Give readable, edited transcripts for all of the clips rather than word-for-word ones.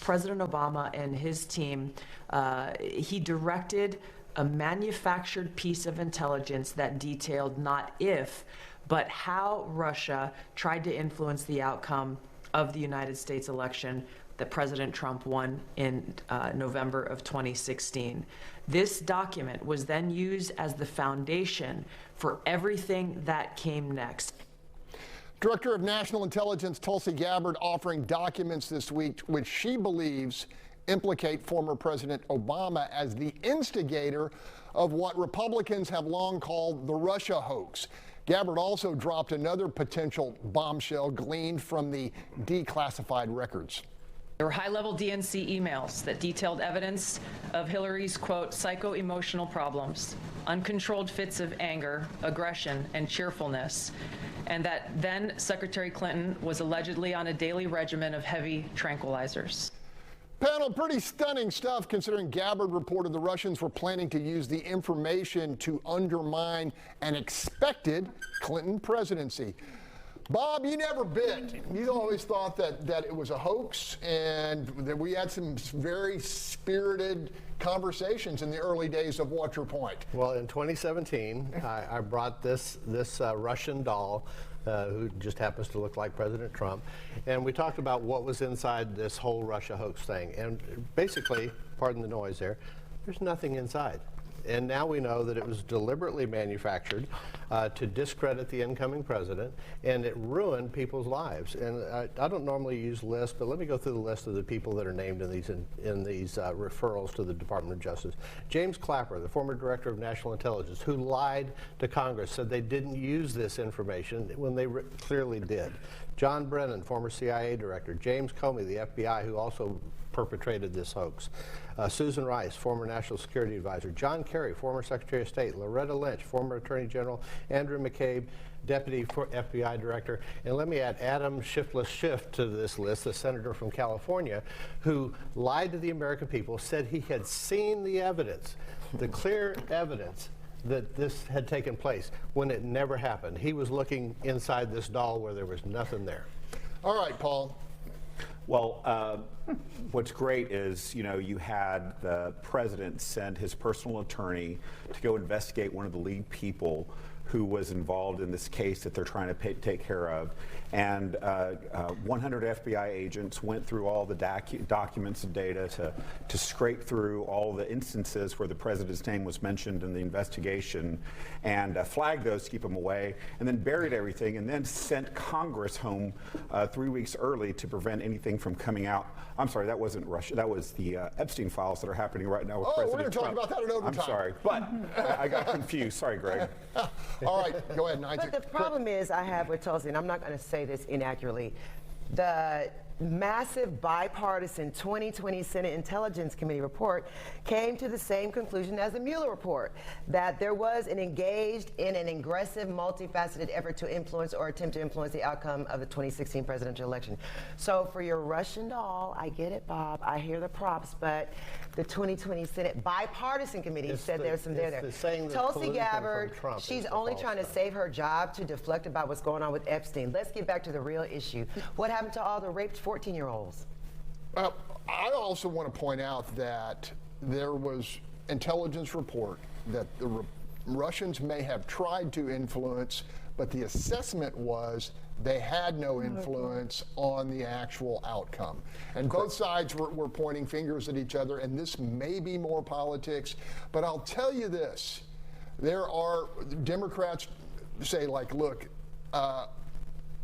President Obama and his team, he directed a manufactured piece of intelligence that detailed not if, but how Russia tried to influence the outcome of the United States election that President Trump won in November of 2016. This document was then used as the foundation for everything that came next. Director of National Intelligence Tulsi Gabbard offering documents this week which she believes implicate former President Obama as the instigator of what Republicans have long called the Russia hoax. Gabbard also dropped another potential bombshell gleaned from the declassified records. There were high-level DNC emails that detailed evidence of Hillary's, quote, psycho-emotional problems, uncontrolled fits of anger, aggression, and cheerfulness, and that then Secretary Clinton was allegedly on a daily regimen of heavy tranquilizers. Panel, pretty stunning stuff considering Gabbard reported the Russians were planning to use the information to undermine an expected Clinton presidency. Bob, you never bit. You always thought that it was a hoax and that we had some very spirited conversations in the early days of What's Your Point? Well, in 2017, I brought this Russian doll who just happens to look like President Trump, and we talked about what was inside this whole Russia hoax thing. And basically, pardon the noise there's nothing inside. And now we know that it was deliberately manufactured to discredit the incoming president, and it ruined people's lives. And I don't normally use lists, but let me go through the list of the people that are named in these referrals to the Department of Justice. James Clapper, the former director of National Intelligence, who lied to Congress, said they didn't use this information when they clearly did. John Brennan, former CIA director. James Comey, the FBI, who also perpetrated this hoax. Susan Rice, former National Security Advisor. John Kerry, former Secretary of State. Loretta Lynch, former Attorney General. Andrew McCabe, Deputy FBI Director. And let me add Adam Shiftless Schiff to this list, the senator from California, who lied to the American people, said he had seen the evidence, the clear evidence that this had taken place when it never happened. He was looking inside this doll where there was nothing there. All right, Paul. Well, what's great is, you had the president send his personal attorney to go investigate one of the lead people who was involved in this case that they're trying to take care of. And 100 FBI agents went through all the documents and data to scrape through all the instances where the president's name was mentioned in the investigation and flagged those to keep them away, and then buried everything, and then sent Congress home 3 weeks early to prevent anything from coming out. I'm sorry, that wasn't Russia. That was the Epstein files that are happening right now with President we're going to talk Trump. about that in overtime. I'm sorry, but I got confused. Sorry, Greg. All right, go ahead, Nigel. But the problem is I have with Tulsi, and I'm not going to say this inaccurately, the massive bipartisan 2020 Senate Intelligence Committee report came to the same conclusion as the Mueller report, that there was engaged in an aggressive, multifaceted effort to influence or attempt to influence the outcome of the 2016 presidential election. So for your Russian doll, I get it, Bob, I hear the props, but the 2020 Senate bipartisan committee said there's some there. Tulsi Gabbard, she's only trying to save her job to deflect about what's going on with Epstein. Let's get back to the real issue. What happened to all the raped 14-year-olds? I also want to point out that there was intelligence report that the Russians may have tried to influence, but the assessment was they had no influence on the actual outcome. And both sides were pointing fingers at each other, and this may be more politics, but I'll tell you this. There are Democrats say, like, look,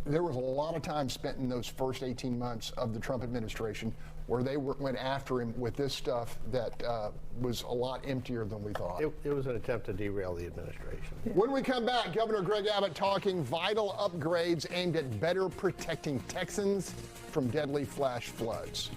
there was a lot of time spent in those first 18 months of the Trump administration where they went after him with this stuff that was a lot emptier than we thought. It was an attempt to derail the administration. When we come back, Governor Greg Abbott talking vital upgrades aimed at better protecting Texans from deadly flash floods.